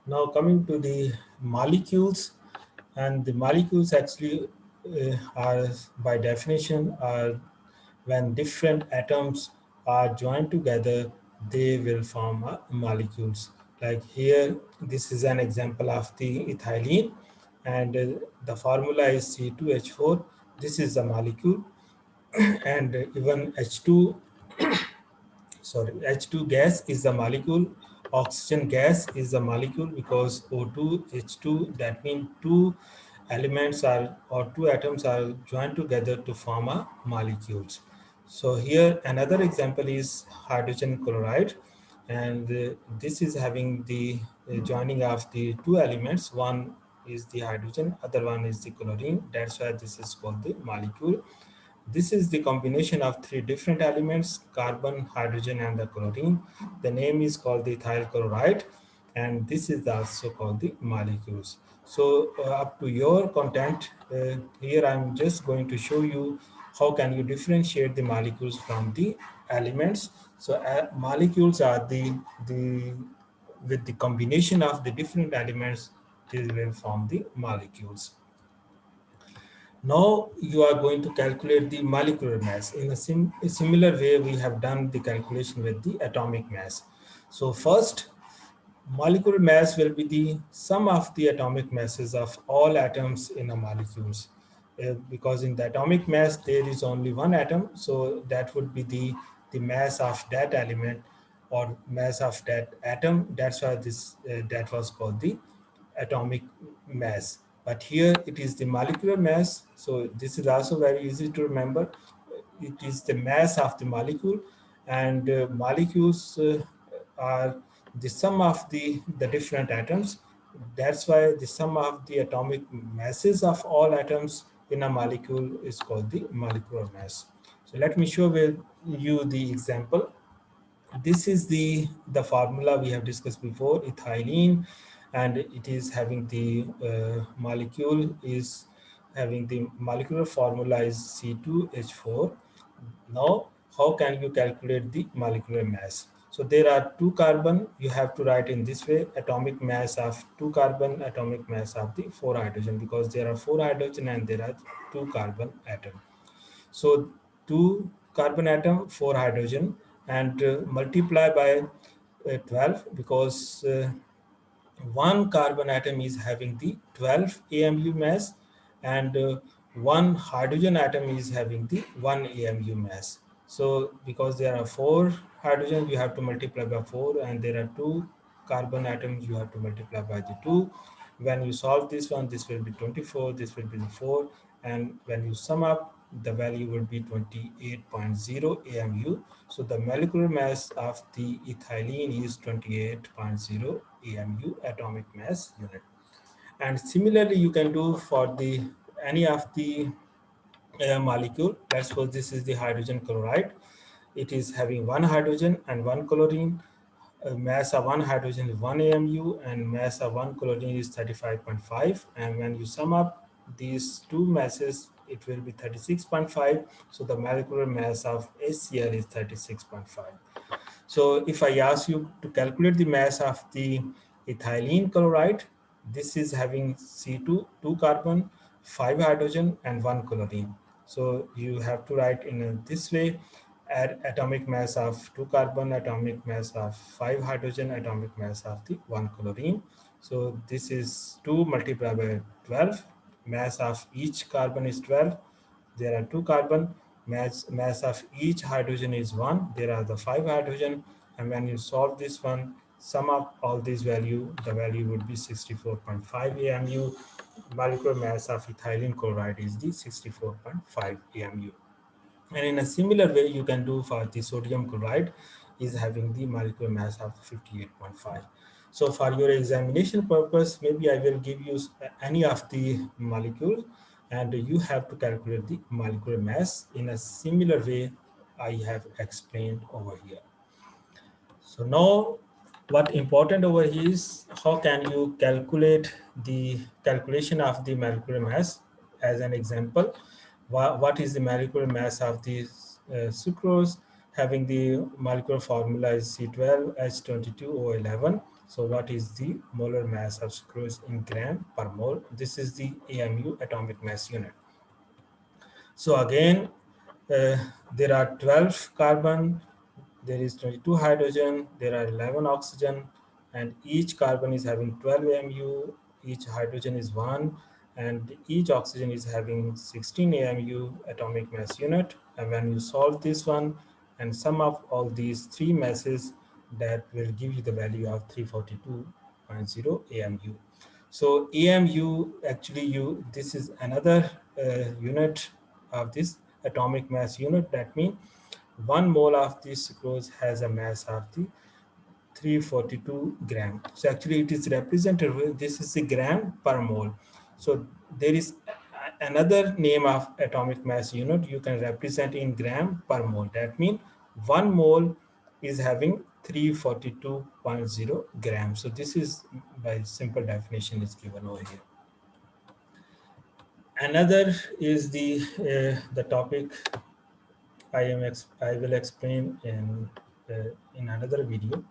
Now coming to the molecules, and the molecules actually are by definition are when different atoms are joined together, they will form molecules. Like here, this is an example of the ethylene, and the formula is C2H4. This is the molecule, and even H2, sorry, H2 gas is the molecule. Oxygen gas is the molecule because O2, H2, that means two elements are or two atoms are joined together to form a molecules. So here another example is hydrogen chloride, and this is having the joining of the two elements. One is the hydrogen, other one is the chlorine. That's why this is called the molecule. This is the combination of three different elements, carbon, hydrogen, and the chlorine. The name is called the ethyl chloride, and this is also called the molecules. So up to your content, here I'm just going to show you how can you differentiate the molecules from the elements. So molecules are the with the combination of the different elements, they will form the molecules. Now you are going to calculate the molecular mass. In a similar way, we have done the calculation with the atomic mass. So first, molecular mass will be the sum of the atomic masses of all atoms in a molecules. Because in the atomic mass, there is only one atom, so that would be the mass of that element or mass of that atom. That's why this that was called the atomic mass. But here it is the molecular mass. So this is also very easy to remember. It is the mass of the molecule, and molecules are the sum of the different atoms. That's why the sum of the atomic masses of all atoms in a molecule is called the molecular mass. So let me show with you the example. This is the formula we have discussed before, ethylene, and it is having the molecule is having the molecular formula is C2H4. Now how can you calculate the molecular mass? So there are two carbon, you have to write in this way, atomic mass of two carbon, atomic mass of the four hydrogen, because there are four hydrogen and there are two carbon atom. So two carbon atom, four hydrogen, and multiply by 12, because one carbon atom is having the 12 AMU mass, and one hydrogen atom is having the 1 AMU mass. So because there are four hydrogen, you have to multiply by 4, and there are two carbon atoms, you have to multiply by the 2. When you solve this one, this will be 24, this will be 4, and when you sum up, the value will be 28.0 AMU. So the molecular mass of the ethylene is 28.0 AMU, atomic mass unit. And similarly, you can do for the any of the molecule. Let's suppose this is the hydrogen chloride. It is having one hydrogen and one chlorine. Mass of one hydrogen is 1 AMU, and mass of one chlorine is 35.5. And when you sum up these two masses, it will be 36.5. So the molecular mass of HCl is 36.5. So if I ask you to calculate the mass of the ethylene chloride, this is having C2, 2 carbon, 5 hydrogen, and 1 chlorine. So you have to write in this way, add atomic mass of 2 carbon, atomic mass of 5 hydrogen, atomic mass of the 1 chlorine. So this is 2 multiplied by 12. Mass of each carbon is 12. There are 2 carbon. Mass of each hydrogen is 1. There are the 5 hydrogen. And when you solve this one, sum up all these value, the value would be 64.5 AMU. Molecular mass of ethylene chloride is the 64.5 AMU. And in a similar way, you can do for the sodium chloride, is having the molecular mass of 58.5. So for your examination purpose, maybe I will give you any of the molecule, and you have to calculate the molecular mass in a similar way I have explained over here. So now what important over here is how can you calculate the calculation of the molecular mass. As an example, what is the molecular mass of the sucrose? having the molecular formula is C12H22O11. So what is the molar mass of sucrose in gram per mole? This is the AMU, atomic mass unit. So again, uh, there are 12 carbon, there is 22 hydrogen, there are 11 oxygen, and each carbon is having 12 AMU, each hydrogen is 1, and each oxygen is having 16 AMU atomic mass unit. And when you solve this one and sum up all these three masses, that will give you the value of 342.0 AMU. So AMU, actually, this is another unit of this atomic mass unit. That means 1 mole of this sucrose has a mass of the 342 gram. So actually it is represented with, this is a gram per mole. So there is another name of atomic mass unit you can represent in gram per mole. That means 1 mole is having 342.0 grams. So this is by simple definition is given over here. Another is the topic I will explain in another video.